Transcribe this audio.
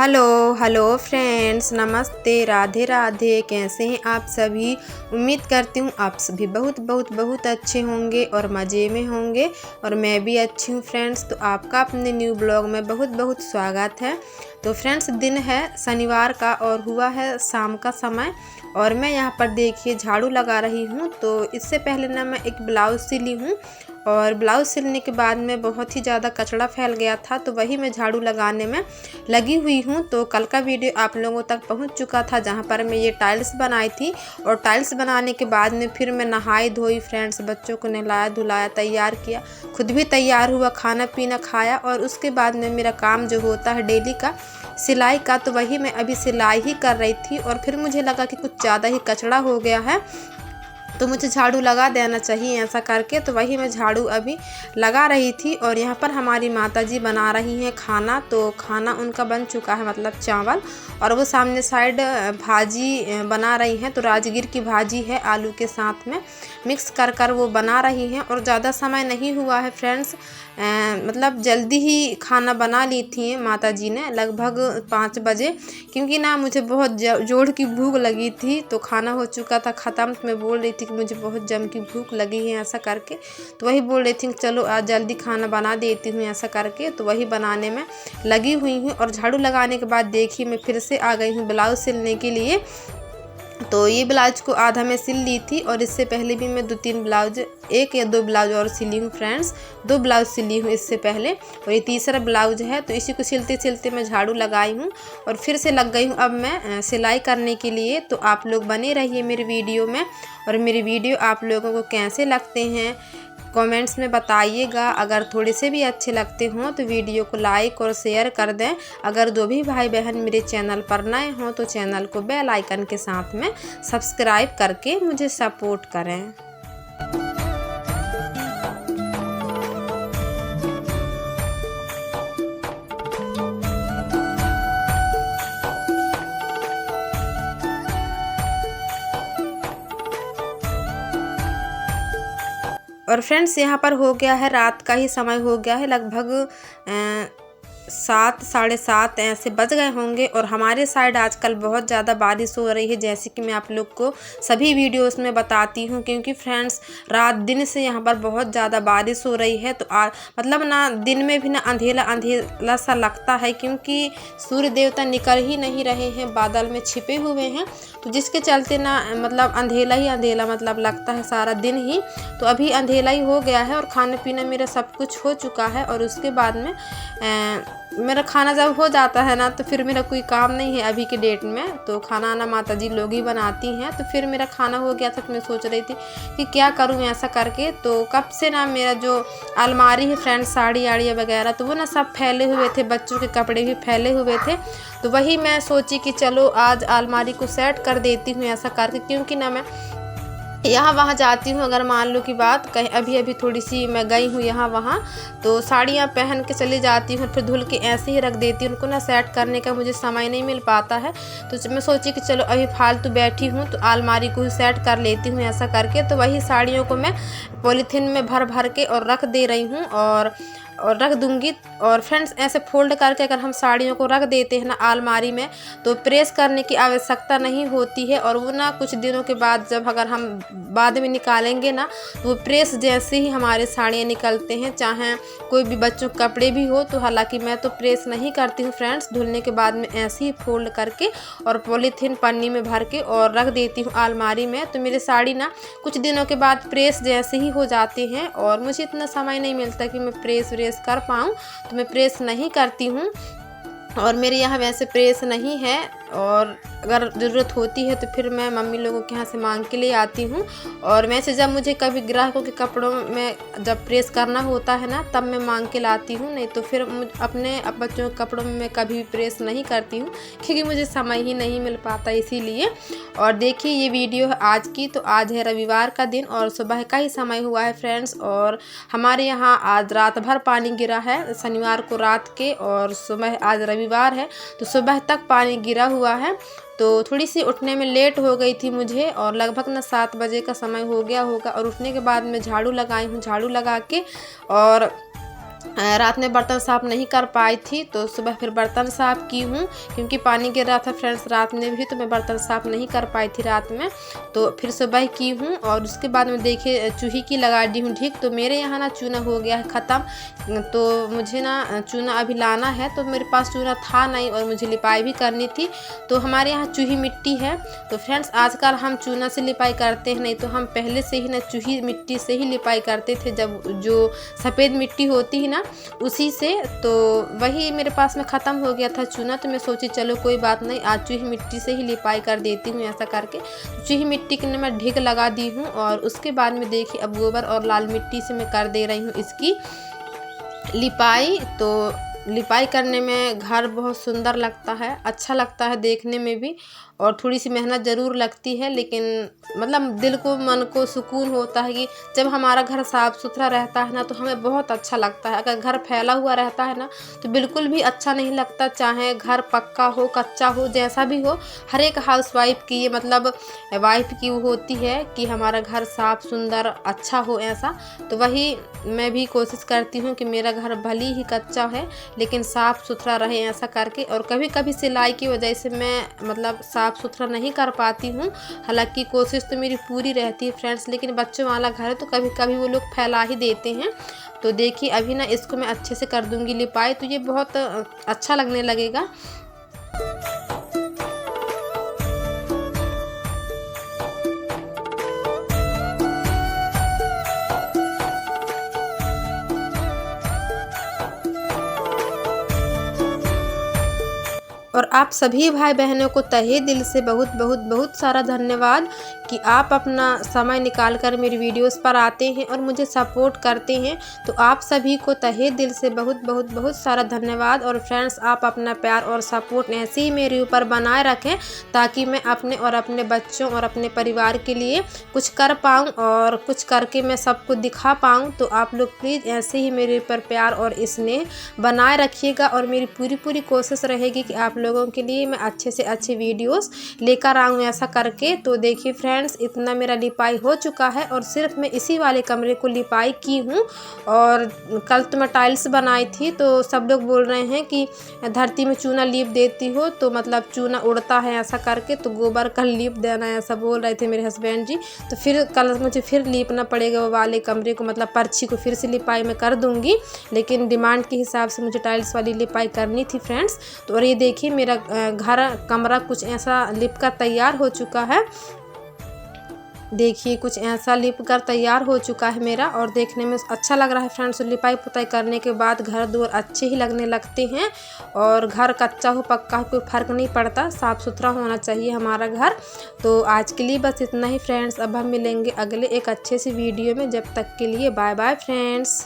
Hello hello friends, नमस्ते, राधे राधे। कैसे हैं आप सभी? उम्मीद करती हूँ आप सभी बहुत बहुत बहुत अच्छे होंगे और मज़े में होंगे और मैं भी अच्छी हूँ फ्रेंड्स। तो आपका अपने न्यू ब्लॉग में बहुत बहुत स्वागत है। तो फ्रेंड्स, दिन है शनिवार का और हुआ है शाम का समय और मैं यहाँ पर देखिए झाड़ू लगा रही हूँ। तो इससे पहले ना मैं एक ब्लाउज़ सिली हूँ और ब्लाउज़ सिलने के बाद में बहुत ही ज़्यादा कचरा फैल गया था, तो वही मैं झाड़ू लगाने में लगी हुई हूँ। तो कल का वीडियो आप लोगों तक पहुँच चुका था जहाँ पर मैं ये टाइल्स बनाई थी और टाइल्स बनाने के बाद में फिर मैं नहाई धोई फ्रेंड्स, बच्चों को नहलाया धुलाया, तैयार किया, खुद भी तैयार हुआ, खाना पीना खाया और उसके बाद में मेरा काम जो होता है डेली का सिलाई का, तो वही मैं अभी सिलाई ही कर रही थी। और फिर मुझे लगा कि कुछ ज़्यादा ही कचरा हो गया है तो मुझे झाड़ू लगा देना चाहिए ऐसा करके, तो वही मैं झाड़ू अभी लगा रही थी। और यहाँ पर हमारी माताजी बना रही हैं खाना, तो खाना उनका बन चुका है, मतलब चावल, और वो सामने साइड भाजी बना रही हैं। तो राजगिर की भाजी है, आलू के साथ में मिक्स कर कर वो बना रही हैं। और ज़्यादा समय नहीं हुआ है फ्रेंड्स, मतलब जल्दी ही खाना बना ली थी माताजी ने, लगभग 5 बजे, क्योंकि ना मुझे बहुत जोर की भूख लगी थी। तो खाना हो चुका था ख़त्म, तो मैं बोल रही थी कि मुझे बहुत जम की भूख लगी है ऐसा करके, तो वही बोल रही थी चलो आज जल्दी खाना बना देती हूँ ऐसा करके, तो वही बनाने में लगी हुई हूँ। और झाड़ू लगाने के बाद देखिए मैं फिर से आ गई हूँ ब्लाउज़ सिलने के लिए। तो ये ब्लाउज को आधा मैं सिल ली थी और इससे पहले भी मैं 2-3 ब्लाउज, 1 या 2 ब्लाउज और सिली हूँ फ्रेंड्स, 2 ब्लाउज सिली हूँ इससे पहले और ये तीसरा ब्लाउज है। तो इसी को सिलते सिलते मैं झाड़ू लगाई हूँ और फिर से लग गई हूँ अब मैं सिलाई करने के लिए। तो आप लोग बने रहिए मेरी वीडियो में और मेरी वीडियो आप लोगों को कैसे लगते हैं कमेंट्स में बताइएगा। अगर थोड़े से भी अच्छे लगते हों तो वीडियो को लाइक और शेयर कर दें। अगर जो भी भाई बहन मेरे चैनल पर नए हों तो चैनल को बेल आइकन के साथ में सब्सक्राइब करके मुझे सपोर्ट करें। और फ्रेंड्स, यहाँ पर हो गया है रात का ही समय हो गया है, लगभग 7 साढ़े 7 ऐसे बज गए होंगे। और हमारे साइड आजकल बहुत ज़्यादा बारिश हो रही है, जैसे कि मैं आप लोग को सभी वीडियोस में बताती हूँ, क्योंकि फ्रेंड्स रात दिन से यहाँ पर बहुत ज़्यादा बारिश हो रही है। तो मतलब ना दिन में भी ना अंधेला अंधेला सा लगता है, क्योंकि सूर्य देवता निकल ही नहीं रहे हैं, बादल में छिपे हुए हैं, तो जिसके चलते ना मतलब अंधेला ही अंधेला मतलब लगता है सारा दिन ही। तो अभी अंधेला ही हो गया है और खाना पीना मेरा सब कुछ हो चुका है। और उसके बाद में मेरा खाना जब हो जाता है ना तो फिर मेरा कोई काम नहीं है अभी के डेट में, तो खाना ना माताजी लोग ही बनाती हैं। तो फिर मेरा खाना हो गया था, तो मैं सोच रही थी कि क्या करूं ऐसा करके। तो कब से ना मेरा जो अलमारी है फ्रेंड्स, साड़ी आड़ियाँ वगैरह, तो वो ना सब फैले हुए थे, बच्चों के कपड़े भी फैले हुए थे। तो वही मैं सोची कि चलो आज अलमारी को सेट कर देती हूँ ऐसा करके, क्योंकि ना मैं यहाँ वहाँ जाती हूँ, अगर मान लो की बात कहीं अभी अभी थोड़ी सी मैं गई हूँ यहाँ वहाँ, तो साड़ियाँ पहन के चली जाती हूँ, फिर धुल के ऐसे ही रख देती हूँ, उनको ना सेट करने का मुझे समय नहीं मिल पाता है। तो मैं सोची कि चलो अभी फालतू बैठी हूँ तो अलमारी को ही सेट कर लेती हूँ ऐसा करके। तो वही साड़ियों को मैं पॉलीथीन में भर भर के और रख दे रही हूँ और रख दूंगी। और फ्रेंड्स, ऐसे फोल्ड करके अगर हम साड़ियों को रख देते हैं ना अलमारी में, तो प्रेस करने की आवश्यकता नहीं होती है। और वो ना कुछ दिनों के बाद जब अगर हम बाद में निकालेंगे ना, तो वो प्रेस जैसे ही हमारे साड़ियाँ निकलते हैं, चाहे कोई भी बच्चों के कपड़े भी हो। तो हालांकि मैं तो प्रेस नहीं करती हूँ फ्रेंड्स, धुलने के बाद में ऐसे ही फोल्ड करके और पॉलीथीन पन्नी में भर के और रख देती हूँ अलमारी में। तो मेरी साड़ी ना कुछ दिनों के बाद प्रेस जैसे ही हो जाते हैं और मुझे इतना समय नहीं मिलता कि मैं प्रेस कर पाऊँ, तो मैं प्रेस नहीं करती हूँ। और मेरे यहाँ वैसे प्रेस नहीं है, और अगर ज़रूरत होती है तो फिर मैं मम्मी लोगों के यहाँ से मांग के ले आती हूँ। और वैसे जब मुझे कभी ग्राहकों के कपड़ों में जब प्रेस करना होता है ना, तब मैं मांग के लाती हूँ, नहीं तो फिर अपने बच्चों के कपड़ों में मैं कभी भी प्रेस नहीं करती हूँ, क्योंकि मुझे समय ही नहीं मिल पाता इसीलिए। और देखिए ये वीडियो है आज की, तो आज है रविवार का दिन और सुबह का ही समय हुआ है फ्रेंड्स। और हमारे यहाँ आज रात भर पानी गिरा है, शनिवार को रात के, और सुबह आज रविवार है तो सुबह तक पानी गिरा हुआ है। तो थोड़ी सी उठने में लेट हो गई थी मुझे, और लगभग ना 7 बजे का समय हो गया होगा। और उठने के बाद मैं झाड़ू लगाई हूँ, झाड़ू लगा के और रात में बर्तन साफ़ नहीं कर पाई थी, तो सुबह फिर बर्तन साफ़ की हूँ, क्योंकि पानी गिर रहा था फ्रेंड्स रात में भी, तो मैं बर्तन साफ़ नहीं कर पाई थी रात में, तो फिर सुबह की हूँ। और उसके बाद में देखिए चूही की लगा दी हूँ ढीक। तो मेरे यहाँ ना चूना हो गया है ख़त्म, तो मुझे ना चूना अभी लाना है, तो मेरे पास चूना था नहीं और मुझे लिपाई भी करनी थी। तो हमारे यहाँ चूही मिट्टी है, तो फ्रेंड्स आजकल हम चूना से लिपाई करते हैं, नहीं तो हम पहले से ही ना चूही मिट्टी से ही लिपाई करते थे, जब जो सफ़ेद मिट्टी होती है ना उसी से। तो वही मेरे पास में ख़त्म हो गया था चूना, तो मैं सोची चलो कोई बात नहीं, आज चूही मिट्टी से ही लिपाई कर देती हूँ। ऐसा करके चूही मिट्टी की मैं ढीक लगा दी हूँ, और उसके बाद में देखिए अब गोबर और लाल मिट्टी से मैं कर दे रही हूँ इसकी लिपाई। तो लिपाई करने में घर बहुत सुंदर लगता है, अच्छा लगता है देखने में भी, और थोड़ी सी मेहनत ज़रूर लगती है, लेकिन मतलब दिल को मन को सुकून होता है कि जब हमारा घर साफ़ सुथरा रहता है ना, तो हमें बहुत अच्छा लगता है। अगर घर फैला हुआ रहता है ना, तो बिल्कुल भी अच्छा नहीं लगता, चाहे घर पक्का हो कच्चा हो जैसा भी हो। हर एक हाउस वाइफ की ये मतलब वाइफ की वो होती है कि हमारा घर साफ़ सुंदर अच्छा हो ऐसा। तो वही मैं भी कोशिश करती हूँ कि मेरा घर भली ही कच्चा है लेकिन साफ़ सुथरा रहे ऐसा करके। और कभी कभी सिलाई की वजह से मैं मतलब साफ़ सुथरा नहीं कर पाती हूँ, हालांकि कोशिश तो मेरी पूरी रहती है फ्रेंड्स, लेकिन बच्चों वाला घर है तो कभी कभी वो लोग फैला ही देते हैं। तो देखिए अभी ना इसको मैं अच्छे से कर दूंगी लिपाई, तो ये बहुत अच्छा लगने लगेगा। और आप सभी भाई बहनों को तहे दिल से बहुत बहुत बहुत सारा धन्यवाद कि आप अपना समय निकाल कर मेरी वीडियोस पर आते हैं और मुझे सपोर्ट करते हैं। तो आप सभी को तहे दिल से बहुत बहुत बहुत सारा धन्यवाद। और फ्रेंड्स आप अपना प्यार और सपोर्ट ऐसे ही मेरे ऊपर बनाए रखें, ताकि मैं अपने और अपने बच्चों और अपने परिवार के लिए कुछ कर पाऊँ और कुछ करके मैं सबको दिखा पाऊँ। तो आप लोग प्लीज़ ऐसे ही मेरे ऊपर प्यार और स्नेह बनाए रखिएगा, और मेरी पूरी कोशिश रहेगी कि आप लोगों के लिए मैं अच्छे से अच्छे वीडियोस लेकर आऊँ ऐसा करके। तो देखिए फ्रेंड्स इतना मेरा लिपाई हो चुका है, और सिर्फ मैं इसी वाले कमरे को लिपाई की हूँ। और कल तो मैं टाइल्स बनाई थी, तो सब लोग बोल रहे हैं कि धरती में चूना लीप देती हो तो मतलब चूना उड़ता है ऐसा करके, तो गोबर का लीप देना ऐसा बोल रहे थे मेरे हस्बैंड जी। तो फिर कल मुझे फिर लीपना पड़ेगा वो वाले कमरे को, मतलब पर्ची को फिर से लिपाई मैं कर दूँगी, लेकिन डिमांड के हिसाब से मुझे टाइल्स वाली लिपाई करनी थी फ्रेंड्स। तो और ये देखिए मेरा घर कमरा कुछ ऐसा लिप कर तैयार हो चुका है। देखिए कुछ ऐसा लिप कर तैयार हो चुका है मेरा, और देखने में अच्छा लग रहा है फ्रेंड्स। लिपाई पुताई करने के बाद घर दूर अच्छे ही लगने लगते हैं, और घर कच्चा हो पक्का हो कोई फ़र्क नहीं पड़ता, साफ़ सुथरा होना चाहिए हमारा घर। तो आज के लिए बस इतना ही फ्रेंड्स, अब हम मिलेंगे अगले एक अच्छे से वीडियो में। जब तक के लिए बाय बाय फ्रेंड्स।